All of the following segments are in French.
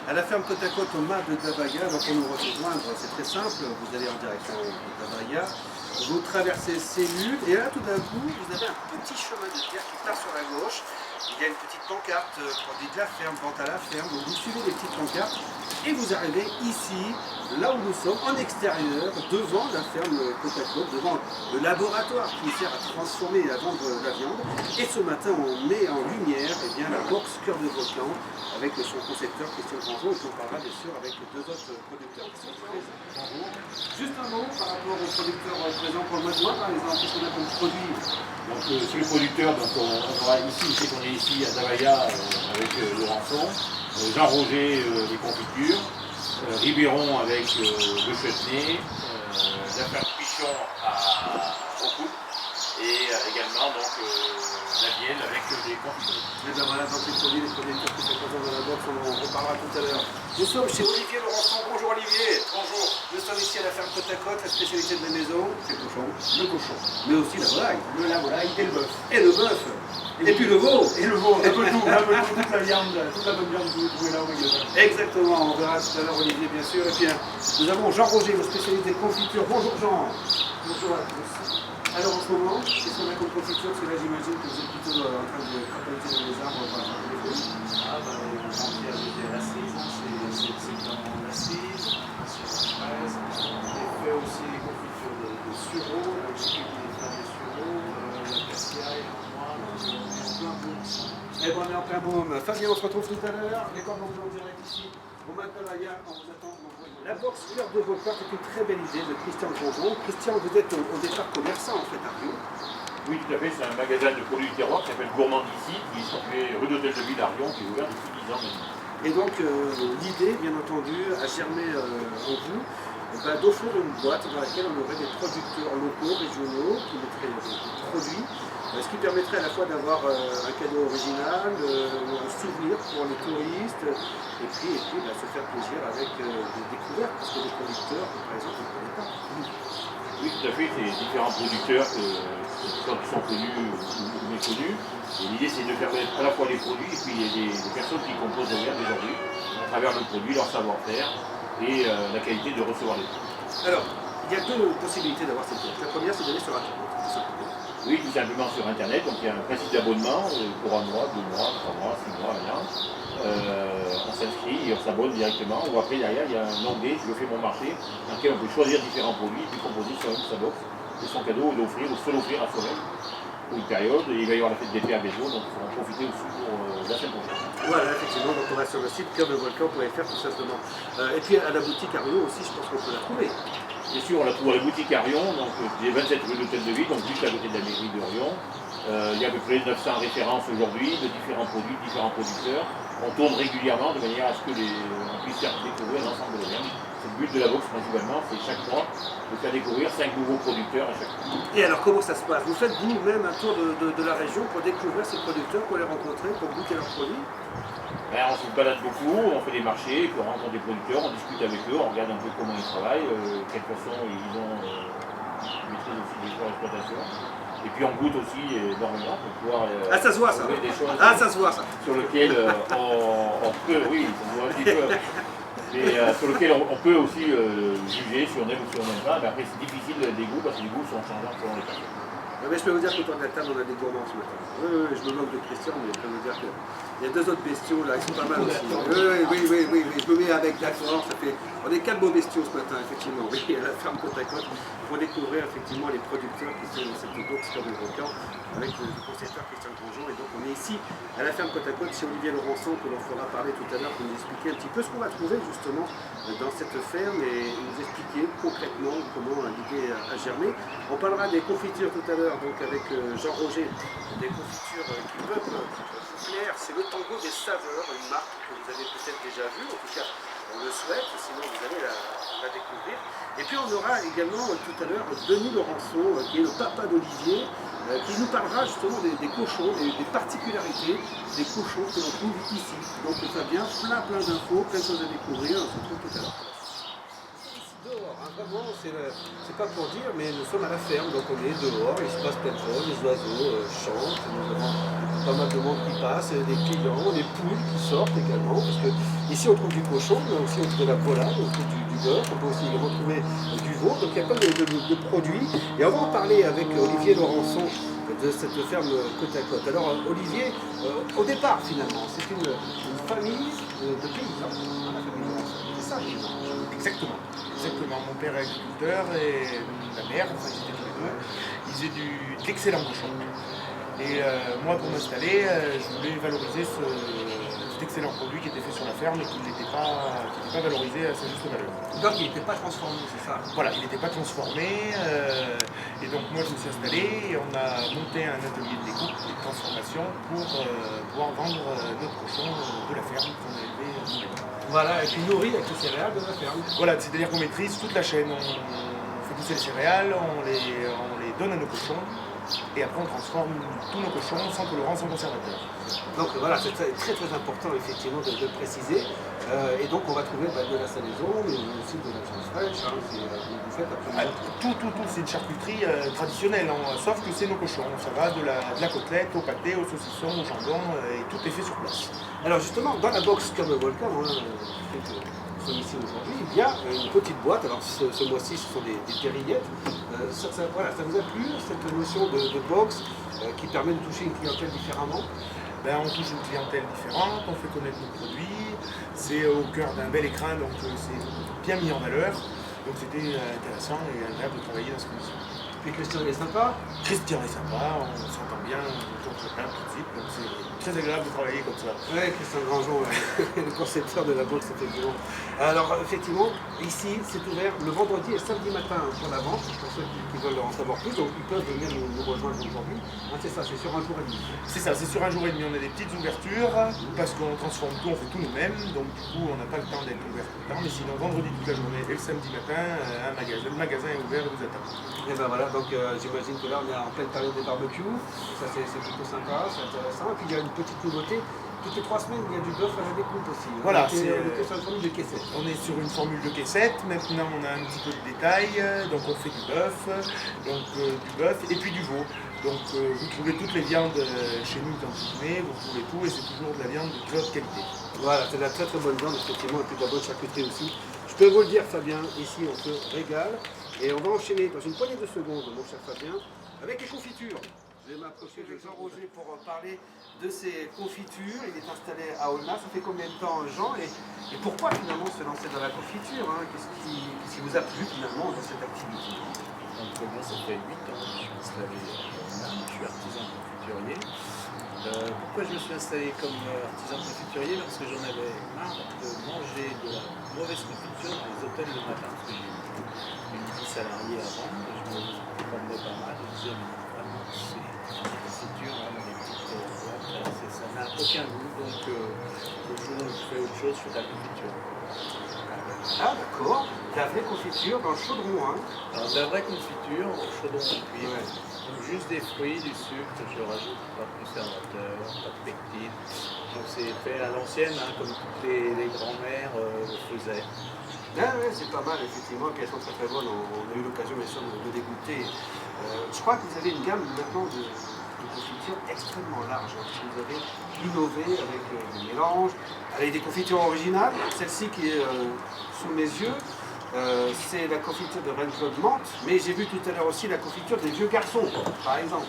À la ferme côte à côte au Mas de Davaya, donc pour nous rejoindre, c'est très simple, vous allez en direction de Davaya, vous traversez Cellule et là tout d'un coup vous avez un petit chemin de terre qui part sur la gauche. Il y a une petite pancarte, produit de la ferme, vente à la ferme, donc vous suivez les petites pancartes et vous arrivez ici, là où nous sommes, en extérieur, devant la ferme côte à côte, devant le laboratoire qui sert à transformer et à vendre la viande. Et ce matin on met en lumière la box Cœur de Volcan avec son concepteur Christian Grandjean et on parlera bien sûr avec deux autres producteurs qui sont présents. Juste un mot par rapport aux producteurs présents pour le mois de juin par exemple, qu'est-ce qu'on a comme produit? Donc c'est le producteur, donc on aura ici, je sais qu'on est ici à Davaya avec Laurençon, Jean Roger les confitures, Ribéron avec le chutney, la ferme Pichon à Rocoux et également donc la miel avec des confitures. Et bien voilà, donc les producteurs qui sont présents dans la box, on en reparlera tout à l'heure. Nous sommes chez Olivier Laurençon. Bonjour Olivier. Bonjour. Nous sommes ici à la ferme côte à côte, la spécialité de la maison, c'est le cochon. Le cochon. Mais aussi la volaille. La volaille et le bœuf. Et le bœuf. Et puis le veau. Et le veau, un peu tout, toute la viande, toute la bonne viande que vous trouvez là au magasin. Exactement, on verra tout à l'heure Olivier bien sûr. Et puis nous avons Jean Roger, nos spécialités confiture. Bonjour Jean. Bonjour à tous. Alors en ce moment, qu'est-ce qu'on a comme confiture? Parce que là j'imagine que vous êtes plutôt en train de crapahuter dans les arbres par exemple les fruits. Ah bah on remplit avec la cerise, c'est dans la cerise, c'est la fraise. On fait aussi les confitures de sureau, là où c'est des fleurs de sureau, la cassia et la noix, donc on est en plein boom. Eh bien on est en plein boom. Fabien, on se retrouve tout à l'heure. Les cordons bleus en direct ici. Au Mas de Davaya, on vous attend. La box Cœur de Volcan est une très belle idée de Christian Grandjean. Christian, vous êtes au départ commerçant en fait à Rion. Oui, tout à fait, c'est un magasin de produits du terroir qui s'appelle Gourmand d'ici, qui est situé rue d'Hôtel de Ville à Rion, qui est ouvert depuis 10 ans maintenant. Et donc l'idée, bien entendu, a germé en vous d'offrir une boîte dans laquelle on aurait des producteurs locaux, régionaux, qui mettraient des produits, ce qui permettrait à la fois d'avoir un cadeau original, un souvenir pour les touristes, et puis se faire plaisir avec des découvertes, parce que les producteurs, par exemple, on ne connaît pas. Oui, tout à fait, c'est différents producteurs qui sont connus ou méconnus. Et l'idée, c'est de faire connaître à la fois les produits et puis les personnes qui composent la viande aujourd'hui, à travers le produit, leur savoir-faire et la qualité de recevoir les produits. Alors, il y a deux possibilités d'avoir cette boîte. La première, c'est d'aller sur Internet, tout simplement. Oui, tout simplement sur Internet. Donc il y a un principe d'abonnement pour 1 mois, 2 mois, 3 mois, 6 mois, rien. On s'inscrit et on s'abonne directement. Ou après, derrière, il y a un onglet, je fais mon marché, dans lequel on peut choisir différents produits et puis composer sur sa box de son cadeau ou d'offrir ou se l'offrir à soi-même pour une période. Et il va y avoir la fête d'été à Bézo, donc il faut en profiter aussi pour la semaine prochaine. Voilà, effectivement, donc on va sur le site cœurdevolcan.fr tout simplement. Et puis à la boutique à Rion aussi, je pense qu'on peut la trouver. Bien sûr, on la trouve à la boutique à Rion, donc les 27 rue d'Hôtel de Ville, donc juste à côté de la mairie de Rion. Il y a à peu près 900 références aujourd'hui de différents produits, de différents producteurs. On tourne régulièrement de manière à ce que on puisse faire découvrir l'ensemble de la viande. C'est le but de la box principalement, c'est chaque mois de faire découvrir 5 nouveaux producteurs à chaque fois. Et alors comment ça se passe? Vous faites vous-même un tour de la région pour découvrir ces producteurs, pour les rencontrer, pour goûter leurs produits? Ben, on se balade beaucoup, on fait des marchés, puis on rencontre des producteurs, on discute avec eux, on regarde un peu comment ils travaillent, quelle façon ils ont maîtrise aussi des choix d'exploitation. Et puis on goûte aussi énormément pour pouvoir ah ça se voit ça. Des choses ah ça se voit ça. Sur lesquelles on peut, oui, ça se voit un petit peu, mais sur lesquelles on peut aussi juger si on aime ou si on n'aime pas, mais après c'est difficile des goûts parce que les goûts sont changeants selon les personnes. Mais je peux vous dire qu'autour de la table, on a des gourmands ce matin. Oui, je me moque de Christian, mais je peux vous dire qu'il y a deux autres bestiaux là, ils sont pas mal aussi. Oui, je me mets avec d'accord, ça fait... On est 4 beaux bestiaux ce matin, effectivement, oui, à la ferme côte à côte, pour découvrir effectivement les producteurs qui sont dans cette box Cœur de Volcan, avec le concepteur Christian Grandjean. Et donc on est ici à la ferme côte à côte chez Olivier Laurençon, que l'on fera parler tout à l'heure pour nous expliquer un petit peu ce qu'on va trouver justement dans cette ferme et nous expliquer concrètement comment l'idée a germé. On parlera des confitures tout à l'heure, donc avec Jean Roger, des confitures qui peuvent vous plaire. C'est le Tango des Saveurs, une marque que vous avez peut-être déjà vue, en tout cas on le souhaite, sinon vous allez la découvrir. Et puis on aura également tout à l'heure Denis Laurençon, qui est le papa d'Olivier, qui nous parlera justement des cochons, des particularités des cochons que l'on trouve ici. Donc Fabien, plein d'infos, plein de choses à découvrir, on se retrouve tout à l'heure. Ici dehors, hein, vraiment, c'est pas pour dire, mais nous sommes à la ferme, donc on est dehors, il se passe plein de choses, les oiseaux chantent, nous avons pas mal de monde qui passe, des clients, des poules qui sortent également, parce que ici on trouve du cochon, mais aussi on trouve de la volaille, on trouve du bœuf, on peut aussi retrouver du veau, donc il y a pas de produits. Et on va en parler avec Olivier Laurençon de cette ferme côte à côte. Alors Olivier, au départ finalement, c'est une famille de paysans, hein, la famille Laurençon. C'est ça, Exactement. Exactement. Mon père est agriculteur et ma mère, enfin ils étaient tous les deux, ils faisaient de l'excellent cochon. Et moi pour m'installer, je voulais valoriser cet excellent produit qui était fait sur la ferme et qui n'était pas valorisé à sa juste valeur. Donc il n'était pas transformé, c'est ça? Voilà, il n'était pas transformé. Et donc moi je me suis installé et on a monté un atelier de découpe et de transformation pour pouvoir vendre notre cochon de la ferme qu'on a élevé nous-mêmes. Voilà, et puis nourri avec les céréales de la ferme. Voilà, c'est-à-dire qu'on maîtrise toute la chaîne. On fait pousser les céréales, on les donne à nos cochons et après on transforme tous nos cochons sans colorant, sans conservateur. Donc voilà, c'est très très important effectivement de le préciser. Et donc on va trouver de la salaison, mais aussi de la viande fraîche. Hein, vous faites absolument Tout, c'est une charcuterie traditionnelle, hein, sauf que c'est nos cochons. Ça va de la côtelette au pâté, au saucisson, au jambon, et tout est fait sur place. Alors justement, dans la box comme Volcan, hein, nous sommes ici aujourd'hui, il y a une petite boîte. Alors ce mois-ci, ce sont des terriettes. Voilà, ça vous a plu, cette notion de box qui permet de toucher une clientèle différemment? Ben, on touche une clientèle différente, on fait connaître nos produits, c'est au cœur d'un bel écrin, donc c'est bien mis en valeur. Donc c'était intéressant et agréable de travailler dans ce condition. Et Christian il est sympa? Christian est sympa, on s'entend bien, on tourne plein tout de suite, donc c'est très agréable de travailler comme ça. Oui, Christian Grangeon, le concepteur de la box, effectivement. Alors, effectivement, ici, c'est ouvert le vendredi et le samedi matin pour la vente, pour ceux qui veulent en savoir plus, donc ils peuvent venir nous rejoindre aujourd'hui. Ah, c'est ça, c'est sur un jour et demi. C'est ça, c'est sur un jour et demi, on a des petites ouvertures, parce qu'on transforme tout, on fait tout nous-mêmes, donc du coup on n'a pas le temps d'être ouvert tout le temps, mais sinon vendredi toute la journée et le samedi matin, le magasin est ouvert et vous attend. Et ben voilà, donc j'imagine que là on est en pleine période des barbecues, ça c'est plutôt sympa, c'est intéressant. Et puis il y a une petite nouveauté, toutes les 3 semaines il y a du bœuf à la découpe aussi. Voilà, on était sur une formule de caissette. On est sur une formule de caissette, maintenant on a un petit peu de détail, donc on fait du bœuf et puis du veau. Donc vous trouvez toutes les viandes chez nous dans le dîner, vous trouvez tout et c'est toujours de la viande de très haute qualité. Voilà, c'est de la très très bonne viande effectivement et puis de la bonne charcuterie aussi. Je peux vous le dire Fabien, ici on se régale et on va enchaîner dans une poignée de secondes mon cher Fabien avec les confitures. Je vais m'approcher de Jean Roger pour parler de ces confitures. Il est installé à Aulnat. Ça fait combien de temps Jean et pourquoi finalement se lancer dans la confiture, hein? Qu'est-ce qui vous a plu finalement dans cette activité? Donc moi ça fait 8 ans que je suis installé là, je suis artisan confiturier. Pourquoi je me suis installé comme artisan confiturier? Parce que j'en avais marre de manger de la mauvaise confiture dans les hôtels le matin, parce que j'ai une vie salariée avant, et je me promenais pas mal, je disais mais vraiment c'est dur, hein, les petites boîtes, ça n'a aucun goût, donc le jour où je fais autre chose, je fais de la confiture. Ah d'accord, de la vraie confiture dans le chaudron, hein? Alors de la vraie confiture au chaudron de cuivre. Ouais. Donc juste des fruits, du sucre, je rajoute pas de conservateur, pas de pectine. Donc c'est fait à l'ancienne, hein, comme toutes les grands-mères le faisaient. Ah ouais, c'est pas mal effectivement, et puis elles sont très très bonnes, on a eu l'occasion bien sûr de dégoûter. Je crois que vous avez une gamme maintenant de confitures extrêmement large, hein, parce que vous avez innové avec des mélanges, avec des confitures originales, celle-ci qui est sous mes yeux. C'est la confiture de Reine-Claude Menthe, mais j'ai vu tout à l'heure aussi la confiture des vieux garçons, par exemple.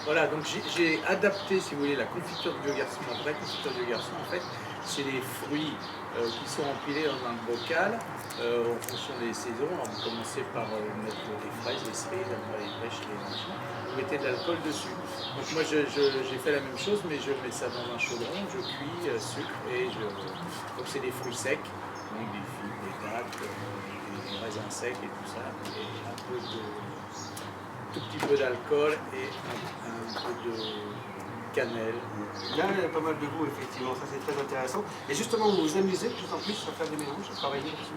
Voilà, donc j'ai adapté, si vous voulez, la confiture de vieux garçon, la vraie confiture de vieux garçon, en fait, c'est les fruits qui sont empilés dans un bocal en fonction des saisons. Alors vous commencez par mettre les fraises, les cerises, après les pêches, les machins. Vous mettez de l'alcool dessus. Donc moi j'ai fait la même chose, mais je mets ça dans un chaudron, je cuis, sucre, et donc c'est des fruits secs, donc des figues, des dattes, des raisins secs et tout ça, et un tout petit peu d'alcool et un peu cannelle. Là, il y a pas mal de goût, effectivement, ça c'est très intéressant. Et justement, vous vous amusez de plus en plus à faire des mélanges, à travailler dessus?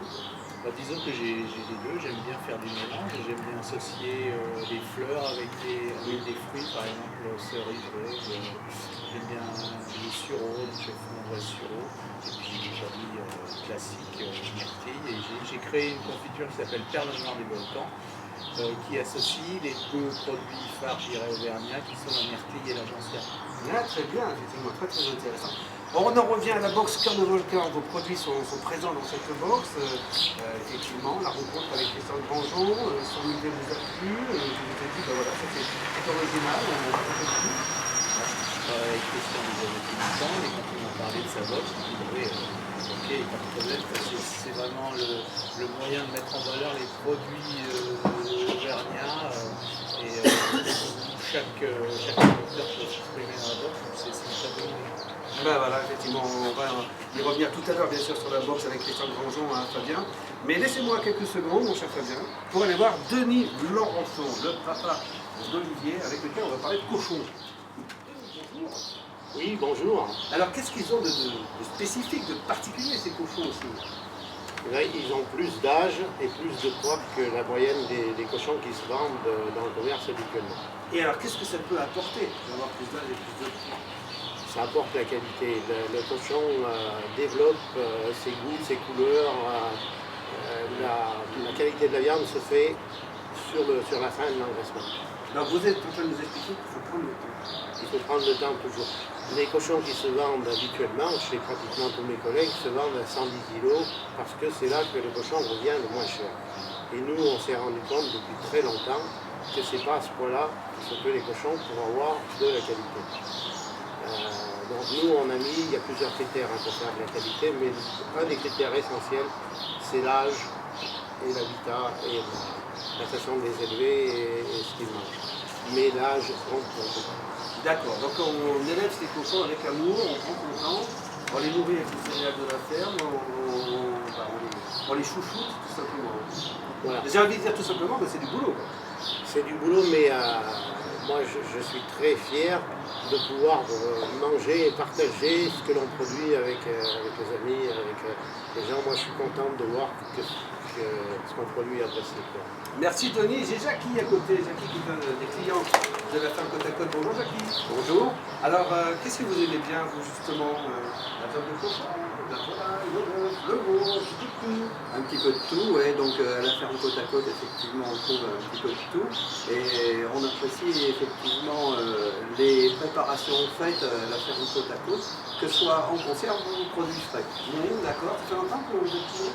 Bah, disons que j'ai les deux, j'aime bien faire des mélanges, j'aime bien associer des fleurs avec des fruits, par exemple cerise, rose, j'aime bien les sureaux, donc je fais un vrai sureau, et puis des produits classiques, myrtille, et j'ai créé une confiture qui s'appelle Perle Noire des Volcans, qui associe les deux produits phares, je dirais, auvergnats, qui sont la myrtille et la gentiane. Ah, très bien, effectivement, très très intéressant. Bon, on en revient à la box Cœur de Volcan. Vos produits sont présents dans cette box. Effectivement, la rencontre avec Christian Grangeon, son idée vous a plu. Je vous ai dit, ben voilà, ça c'est original. Avec Christian déjà depuis longtemps, et quand il m'a parlé de sa box, je me dit, ok, pas de problème, parce que c'est vraiment le moyen de mettre en valeur les produits auvergnats. Chaque producteur peut s'exprimer dans la box, donc c'est une très bonne idée. Ben voilà, effectivement, on va y revenir tout à l'heure, bien sûr, sur la box avec Christian Grangeon, hein, Fabien. Mais laissez-moi quelques secondes, mon cher Fabien, pour aller voir Denis Laurençon, le papa d'Olivier, avec lequel on va parler de cochons. Bonjour. Oui, bonjour. Alors, qu'est-ce qu'ils ont de spécifique, de particulier, ces cochons aussi? Là, ils ont plus d'âge et plus de poids que la moyenne des cochons qui se vendent dans le commerce habituellement. Et alors, qu'est-ce que ça peut apporter d'avoir plus d'âge et plus de poids? Ça apporte la qualité. Le cochon développe ses goûts, ses couleurs. La qualité de la viande se fait sur la fin de l'engraissement. Alors, vous êtes en train de nous expliquer qu'il faut prendre le temps. Il faut prendre le temps toujours. Les cochons qui se vendent habituellement, chez pratiquement tous mes collègues, se vendent à 110 kg parce que c'est là que le cochon revient le moins cher. Et nous, on s'est rendu compte depuis très longtemps que c'est pas à ce point-là que se fait les cochons pour avoir de la qualité. Donc nous, on a mis, il y a plusieurs critères pour faire de la qualité, mais un des critères essentiels, c'est l'âge et l'habitat et la façon de les élever et ce qu'ils mangent. Mais l'âge compte pour beaucoup. D'accord, donc on élève ces cochons avec amour, on prend son temps, on les nourrit avec les céréales de la ferme, on les chouchoute tout simplement. Voilà. J'ai envie de dire tout simplement, mais c'est du boulot. C'est du boulot, mais moi je suis très fier de pouvoir manger et partager ce que l'on produit avec les amis, avec les gens. Moi je suis content de voir que ce qu'on produit est apprécié. Merci Denis, j'ai Jackie à côté, Jackie qui est un des clients de la ferme Côte à Côte. Bonjour Jackie. Bonjour. Alors qu'est-ce que vous aimez bien vous justement? La viande de cochon, la volaille, le veau, tout. Un petit peu de tout, ouais. Donc à la ferme Côte à Côte, effectivement, on trouve un petit peu de tout. Et on apprécie effectivement les préparations faites à la ferme Côte à Côte, que ce soit en conserve ou en produits frais. D'accord, ça fait longtemps que vous êtes ici?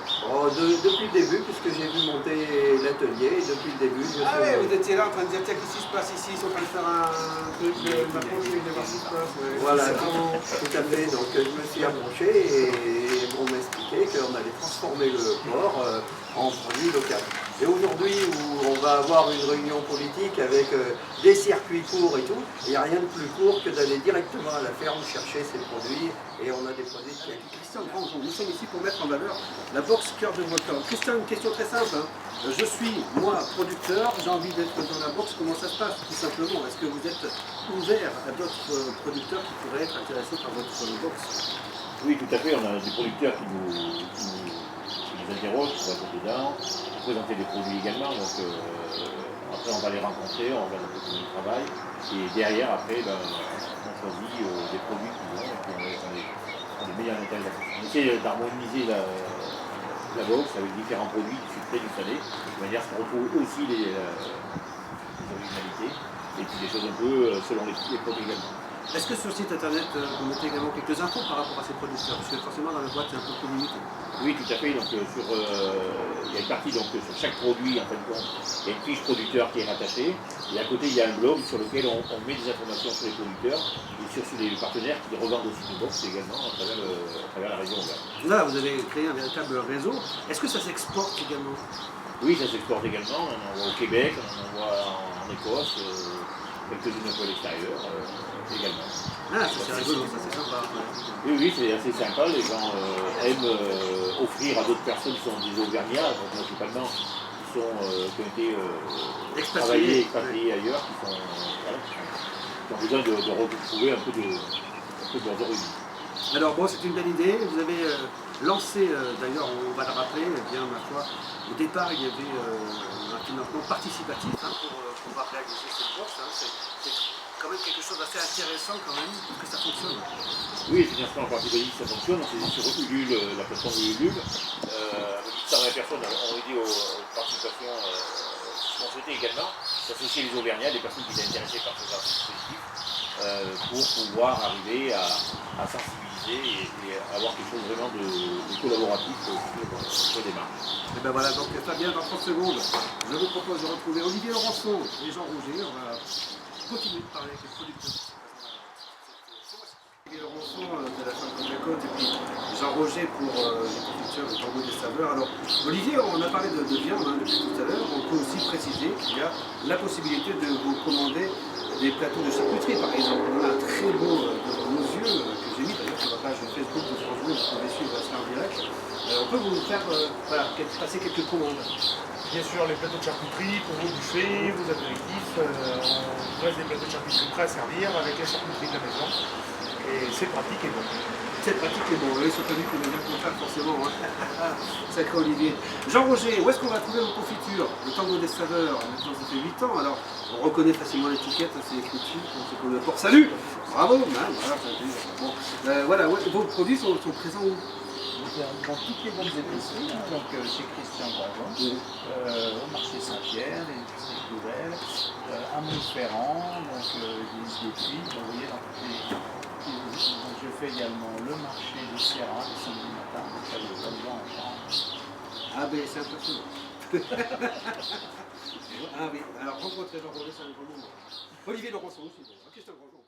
Depuis le début, puisque j'ai vu monter l'atelier, et depuis le début, je Ah suis... ouais, vous étiez là en train de dire, tiens, qu'est-ce qui se passe ici? Ils sont en train de faire un truc, m'approcher, de voir ce qui se passe. Ouais. Voilà, tout à fait. Donc je me suis approché et on m'a expliqué qu'on allait transformer le porc en produit local. Et aujourd'hui, où on va avoir une réunion politique avec des circuits courts et tout, il n'y a rien de plus court que d'aller directement à la ferme chercher ces produits et on a des produits qui... Christian Grangeon, nous sommes ici pour mettre en valeur la box Cœur de Volcan. Christian, une question très simple. Hein. Je suis, moi, producteur, j'ai envie d'être dans la box, comment ça se passe, tout simplement? Est-ce que vous êtes ouvert à d'autres producteurs qui pourraient être intéressés par votre box? Oui, tout à fait. On a des producteurs qui nous interrogent pour être dedans, pour présenter des produits également. Donc après, on va les rencontrer, on va leur proposer du travail. Et derrière, après, on choisit des produits qui vont et puis on les met à l'intérieur. On essaie d'harmoniser la box avec différents produits du sucré, du salé, de manière à ce qu'on retrouve aussi les originalités et puis des choses un peu selon les produits également. Est-ce que sur le site internet, vous mettez également quelques infos par rapport à ces producteurs? Parce que forcément, dans la boîte, c'est un peu communiqué. Oui, tout à fait. Donc, il y a une partie donc, sur chaque produit, en fin de compte, il y a une fiche producteur qui est rattachée. Et à côté, il y a un blog sur lequel on met des informations sur les producteurs et sur les partenaires qui revendent aussi nos box également à travers la région. Là, vous avez créé un véritable réseau. Est-ce que ça s'exporte également? Oui, ça s'exporte également. On en voit au Québec, on en voit en Écosse, quelques-unes un peu à l'extérieur également. Ah, c'est rigolo, ça c'est sympa. Oui, oui, c'est assez sympa. Les gens aiment offrir à d'autres personnes qui sont des Auvergnats, donc principalement qui ont été travaillés, expatriés ailleurs, qui ont besoin de retrouver un peu de leurs origines. Alors bon, c'est une belle idée. Vous avez lancé, d'ailleurs, on va le rappeler, bien ma foi, au départ il y avait un financement participatif pour pouvoir réaliser cette course. C'est quand même quelque chose d'assez intéressant quand même, pour que ça fonctionne. Oui, le financement participatif, ça fonctionne. On s'est sur Ulule, la plateforme de Ulule. Avec 120 personnes ont aidé aux participations qui ont souhaité également s'associer les Auvergnats, des personnes qui étaient intéressées par ce genre de dispositif, pour pouvoir arriver à sensibiliser et avoir quelque chose vraiment de collaboratif sur les démarches. Et ben voilà, donc Fabien, dans 30 secondes, je vous propose de retrouver Olivier Laurençon et Jean Rouget. On va continuer de parler avec les producteurs. Olivier Laurençon de la ferme de la Côte et puis Jean Rouget pour les confitures de Tango des Saveurs. Alors Olivier, on a parlé de viande depuis tout à l'heure. On peut aussi préciser qu'il y a la possibilité de vous commander des plateaux de charcuterie par exemple. On a un très beau devant nos yeux que j'ai mis d'ailleurs sur la page Facebook de France Bleu, vous pouvez suivre ça en direct. On peut vous faire passer quelques commandes. Bien sûr, les plateaux de charcuterie pour vos bouchées, vos apéritifs, on reste des plateaux de charcuterie prêts à servir avec les charcuteries de la maison. Et c'est pratique et bon. C'est pratique et bon, oui, c'est pas lui qu'on est bien content forcément. Hein. Sacré Olivier. Jean Rouget, où est-ce qu'on va trouver vos confitures? Le Tango des Saveurs, maintenant ça fait 8 ans, alors on reconnaît facilement l'étiquette, c'est écrit dessus, on sait qu'on le porte. Salut. Bravo, voilà, bon, voilà, ouais, vos produits sont présents où? Dans toutes les bonnes épiceries, donc chez Christian Boison, au marché Saint-Pierre, les épiceries nouvelles, à Montferrand, donc des puits, vous voyez, dans toutes les. Donc je fais également le marché de Serra le samedi matin, donc ça le gens en chambre. Ah ben c'est impressionnant. Ah oui, alors rencontrer Jean Rouget, c'est un grand moment. Olivier Laurençon aussi, bon, Christian Boison.